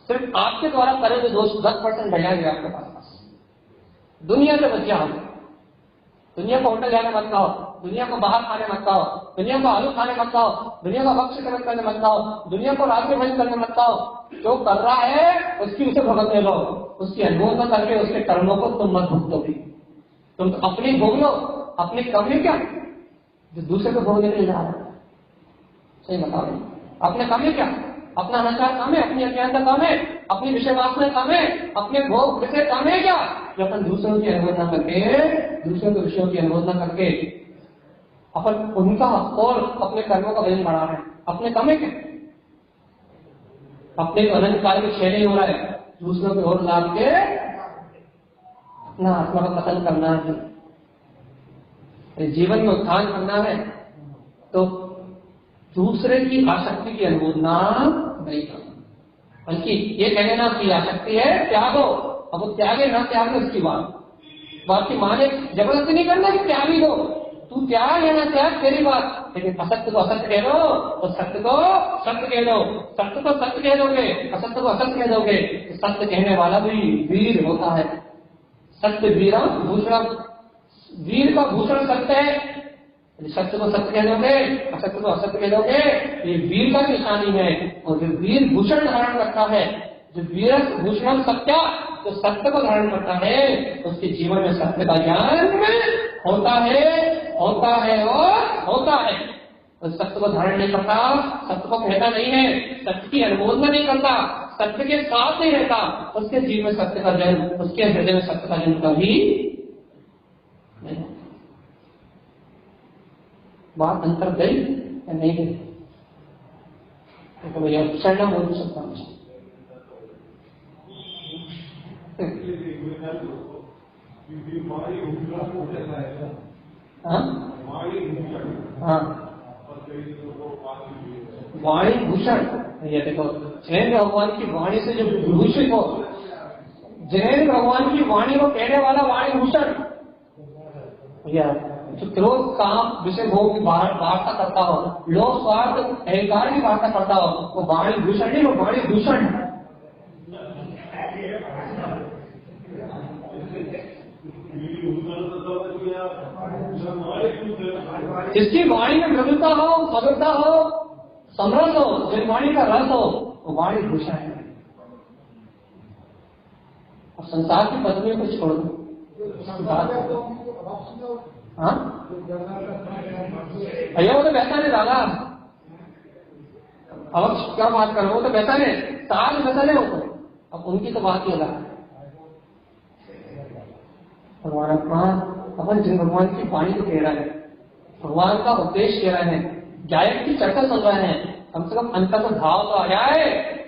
सिर्फ आपके द्वारा करे तो दोष 10% बढ़ जाएंगे आपके पास, दुनिया से बच जाओगे। दुनिया को होटल जाने मत कहो, दुनिया को बाहर खाने मत कहो, दुनिया को आलू खाने मत कहो, दुनिया को भक्ष्य कर्म करने मत कहो, दुनिया को रात में भजन करने मत कहो। जो कर रहा है उसकी उसे भुगतने लो, उसकी अनुभव न करके उसके कर्मों को तुम मत भुगतो भी। तुम तो अपनी भोग लो, अपनी कमी क्या जो दूसरे को भोगने के लिए जा रहा है। सही बताओ, अपने कमी क्या, अपना अनाचार काम है, अपनी अज्ञानता काम है, अपनी विषय वासना काम है, अपने भोग विषय काम है क्या जो अपन दूसरों की अनुभव न करके, दूसरों के विषयों की अनुभव न करके अपन उनका और अपने कर्मों का वजन बढ़ा रहे हैं। अपने कम है क्या, अपने अनंत काल के क्षय नहीं हो रहा है, दूसरों के और लाभ के अपना आत्मा का पतन करना है। जीवन में उत्थान करना है तो दूसरे की आसक्ति की अनुमोदना नहीं करना, बल्कि ये कहने ना कि आसक्ति है त्यागो, अब वो त्यागे ना त्यागे उसकी बात की माने जबरदस्ती नहीं करना कि त्याग ही दो, तू त्याग है ना त्याग तेरी बात, लेकिन असत्य को असत्य कह दो और सत्य को सत्य कह दो, सत्य को सत्य कह दोगे, असत्य को असत्य कह दोगे, सत्य कहने वाला भी वीर होता है। सत्य वीर भूषण, वीर का भूषण सत्य है। सत्य को सत्य कह दोगे, असत्य को असत्य कह दोगे, ये वीर का निशानी है। और जो वीर भूषण धारण करता है, जो वीर भूषण सत्य, जो सत्य को धारण करता है, उसके जीवन में सत्य का ज्ञान होता है और होता है। और सत्य को धारण नहीं करता, सत्य को कहता नहीं है, सत्य की अनुमोदना नहीं करता, सत्य के साथ नहीं रहता, उसके जीवन में सत्य का जन्म, उसके हृदय में सत्य का जन्म कभी नहीं। बात अंतर गई या नहीं गई? तो भैया शरण बोल सकता हूँ। वाणी भूषण, ये देखो जैन भगवान की वाणी से जो भूषित हो, जैन भगवान की वाणी को कहने वाला वाणी भूषण, भैया जो क्रोध काम विषय भोग की वार्ता करता हो, लोक स्वार्थ अहंकार की वार्ता करता हो, वो वाणी भूषण नहीं, वो वाणी दूषण। जिसकी वाणी में मृदुता हो, मधुरता हो, समरस हो, जिस वाणी का रस हो, वो वाणी भूषण है। और संसार की पदवियों को छोड़ दो। हाँ भैया वो तो बेहतर है दादा, अब क्या बात करो, वो तो बेहतर है, साल बेहतर है वो तो, अब उनकी तो बात ही अलग है। भगवान अपन जिन भगवान की वाणी को कह रहे हैं, भगवान का उपदेश कह रहे हैं, गायक की चर्चा सुन रहे हैं, कम से कम अंतर तो भाव तो आ जाए,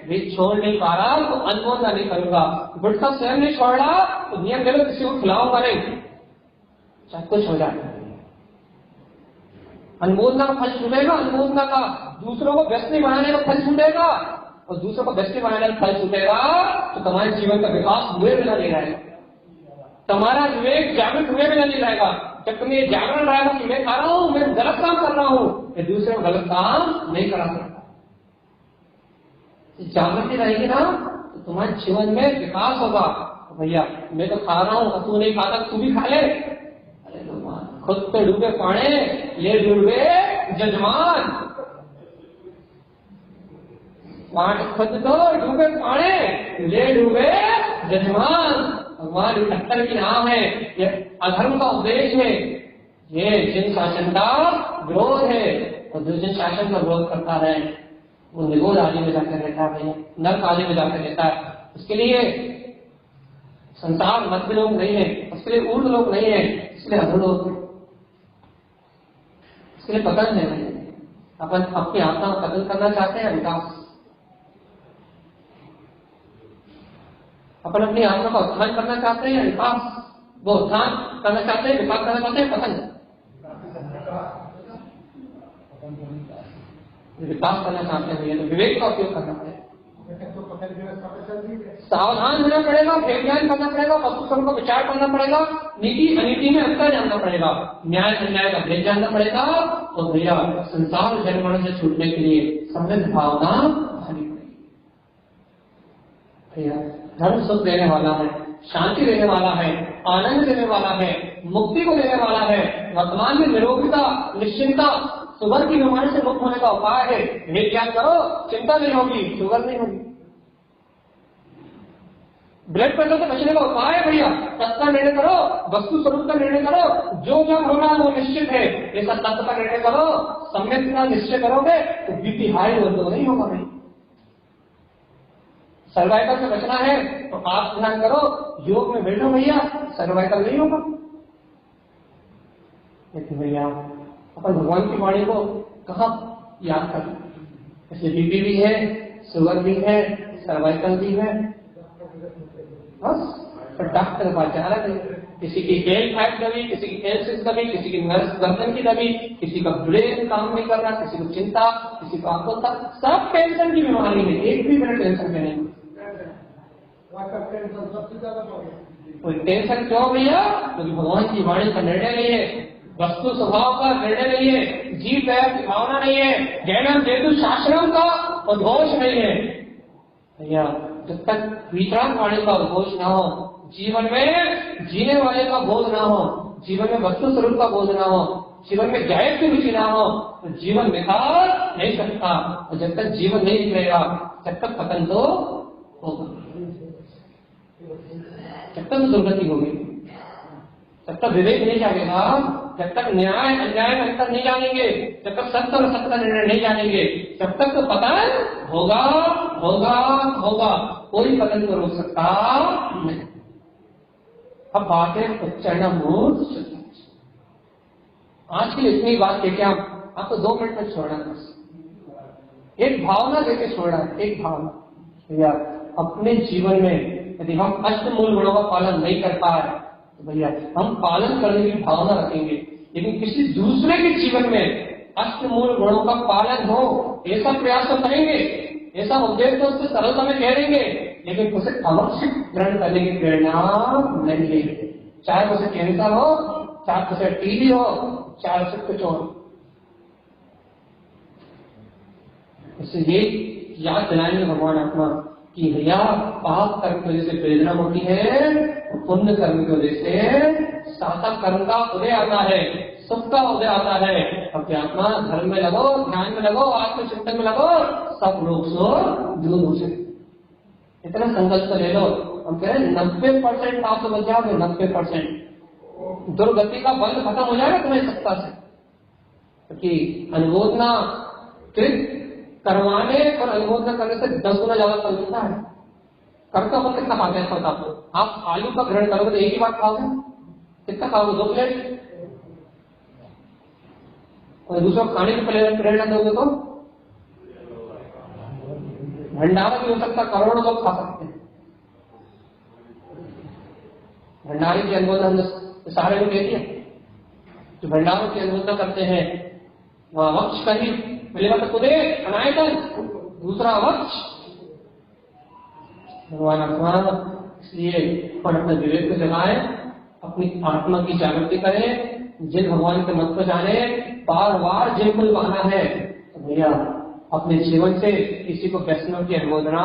वे छोड़ नहीं पा रहा तो अनमोदना नहीं करूंगा, गुटखा स्वयं नहीं छोड़ रहा तो नियम ले लो किसी को खिलाऊंगा नहीं, चाहे कुछ हो जाए। अनुमोदना का फल छूटेगा, अनुमोदना का दूसरों को व्यसनी बनाने का फल छूटेगा, और दूसरों को व्यसनी बनाने का फल छूटेगा तो तुम्हारे जीवन का विकास हुए बिना नहीं रहेगा, तुम्हारा विवेक जागृत हुए बिना नहीं रहेगा। जब तुम्हें जागरण रहेगा कि मैं खा रहा हूं, मैं गलत काम कर रहा हूं, मैं दूसरे को गलत काम नहीं करा सकता, जागृति रहेगी ना तो तुम्हारे जीवन में विकास होगा। भैया मैं तो खा रहा हूं, तू नहीं खाता, तू भी खा ले। अरे भगवान, खुद तो डूबे पाने ले डूबे जजमान, खुद तो डूबे पाने ले डूबे जजमान। भगवान टक्कर की नाम है, ये अधर्म का उपदेश है, ये जिन शासन का विरोध है, और जो जिन शासन का विरोध करता है वो निगोद आदि में जाकर रहता है, नर्क आदि में जाकर रहता है। उसके लिए संसार मध्य लोग नहीं है, उसके लिए ऊर्ध्व लोग नहीं है, इसलिए अधो लोग, इसके लिए पतन है। अपन अपनी आत्मा को पतन करना चाहते हैं, विकास, अपन अपनी आत्मा का उत्थान करना चाहते हैं, विकास, वो उत्थान करना चाहते हैं, विकास करना चाहते हैं, पतन, विकास करना चाहते हैं तो विवेक का उपयोग करना पड़ेगा, सावधान होना पड़ेगा, भेद ज्ञान करना पड़ेगा, वस्तुस्वरूप का विचार करना पड़ेगा, नीति अनीति में अंतर जानना पड़ेगा, न्याय अन्याय का भेद जानना पड़ेगा। तो भैया संसार जन्मरण से छूटने के लिए समृद्ध भावना आनी पड़ेगी। भैया धर्म सुख देने वाला है, शांति देने वाला है, आनंद देने वाला है, मुक्ति को देने वाला है, वर्तमान में निरोगिता, निश्चिंता, शुगर की बीमारी से मुक्त होने का उपाय है। ये क्या करो, चिंता नहीं होगी, शुगर नहीं होगी। ब्लड प्रेशर से बचने का उपाय है भैया, तत्व का निर्णय करो, वस्तु स्वरूप का निर्णय करो, जो क्या होना वो निश्चित है, ऐसा तत्व का निर्णय करो, सम्यक का निश्चय करोगे तो बीपी हाई हो तो नहीं होगा भाई। सर्वाइकल से बचना है तो आप ध्यान करो, योग में बैठो भैया, सर्वाइकल नहीं होगा। लेकिन भैया अपन भगवान की वाणी को कहाँ याद करें, इसलिए बीपी भी है, शुगर भी है, सर्वाइकल भी है, बस तो डॉक्टर के पास जाना है। किसी की L5 दबी, किसी की L6 दबी, किसी की नर्स गर्दन की दबी, किसी का ब्रेन काम नहीं कर रहा, किसी को चिंता, किसी को आकुलता, सब टेंशन की बीमारी है, एक भी मिनट टेंशन में नहीं। कोई टेंशन क्यों भैया? क्योंकि भगवान की वाणी का निर्णय नहीं है, वस्तु स्वभाव का निर्णय नहीं है, जीव दया की भावना नहीं है, जैनम जेतु शास्त्रम का उद्घोष नहीं है भैया। जब तक वितराग वाणी का उद्घोष न हो, जीवन में जीने वाले का बोध न हो, जीवन में वस्तु स्वरूप का बोध न हो, जीवन में जायज की रुचि न हो, तो जीवन निखार नहीं सकता। और जब तक जीवन नहीं निकलेगा तब तक पतन तो होगा, जब तक दुर्गति होगी, जब तक विवेक नहीं जागेगा, जब तक न्याय अन्याय में अंतर नहीं जानेंगे, जब तक सत्य और असत्य का निर्णय नहीं जानेंगे, तब तक तो पतन होगा होगा होगा, कोई पतन को रोक सकता नहीं। अब बात है उच्चारण मूर्त। आज की इतनी बात लेके आपको 2 मिनट में छोड़ना है, बस एक भावना देके छोड़ना है, एक भावना। या अपने जीवन में यदि हम अष्टमूल गुणों का पालन नहीं कर पा रहे तो भैया हम पालन करने की भावना रखेंगे, लेकिन किसी दूसरे के जीवन में अष्टमूल गुणों का पालन हो ऐसा प्रयास तो करेंगे, ऐसा उद्देश्य तो उससे सरलता में कह देंगे, लेकिन उसे अवश्य ग्रहण करने की प्रेरणा नहीं लेंगे। चाहे उसे कैंसर हो, चाहे उसे टीबी हो, चाहे उसे कुछ हो। इसलिए याद दिलाएंगे भगवान आत्मा कि भैया पाप कर्म की वजह से प्रेरणा होती है, पुण्य कर्म की वजह से सार्थक कर्म का उदय आता है, सुख का उदय आता है। अपने आत्मा धर्म में लगो, ध्यान में लगो, आत्मचिंतन में लगो, सब रोग सो दूर हो सके। इतना संकल्प ले लो, हम कह रहे 90% आप तो बच जाओगे, 90% दुर्गति का बल खत्म हो जाएगा तुम्हें सत्ता से। क्योंकि अनुमोदना करवाने और अनुमोदना करने से 10 गुना ज्यादा फल मिलता है। कर का फल कितना खाते हैं पता आपको? आप आलू का ग्रहण करोगे तो एक ही बात खाओगे, कितना खाओगे? 2 प्लेट। और दूसरा खाने की प्रेरणा दोगे तो भंडारा भी हो सकता, करोड़ों लोग खा सकते हैं। भंडारे की अनुमोदना हम सारे लोग कहते हैं, जो भंडारों की अनुमोदना करते हैं वह वक्ष कहीं मिलेगा तो खुदे अनायतन, दूसरा वक्ष भगवान आत्मा। इसलिए अपन अपने विवेक को जगाए, अपनी आत्मा की जागृति करें, जिन भगवान के मत को जाने, बार बार जिन को पाना है तो भैया अपने जीवन से किसी को वैष्णव की अनुमोदना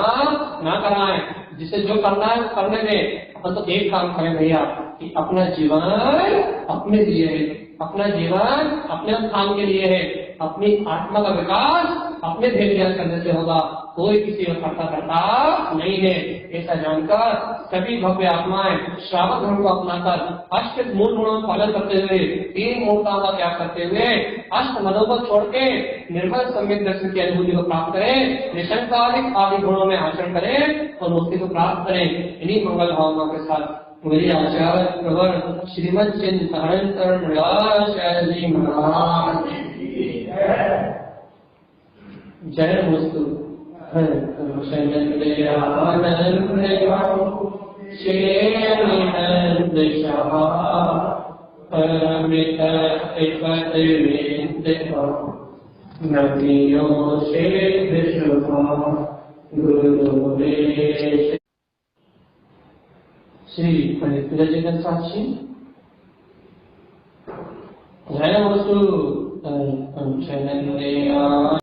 ना कराएं। जिसे जो करना है वो करने में, अपन तो एक काम करें भैया कि अपना जीवन अपने लिए है, अपना जीवन अपने काम के लिए है, अपनी आत्मा का विकास अपने ध्येय ज्ञान करने से होगा, कोई किसी को करता नहीं है। ऐसा जानकर सभी भव्य आत्माएं श्रावक धर्म को अपनाकर अष्ट मूल गुणों का पालन करते हुए, 3 मूर्ताओं का त्याग करते हुए, अष्ट मनोबल छोड़ के निर्मल सम्यक दर्शन की अनुभूति को प्राप्त करें, निशंकालिक आदि गुणों में आचरण करें और मुक्ति को प्राप्त करें। इन्हीं मंगल भावनाओं के साथ मेरी आचार्य प्रवर श्रीमद चिंतन महाराज जय वस्तु श्री पंडित विजयचंद्र साक्षी जय वस्तु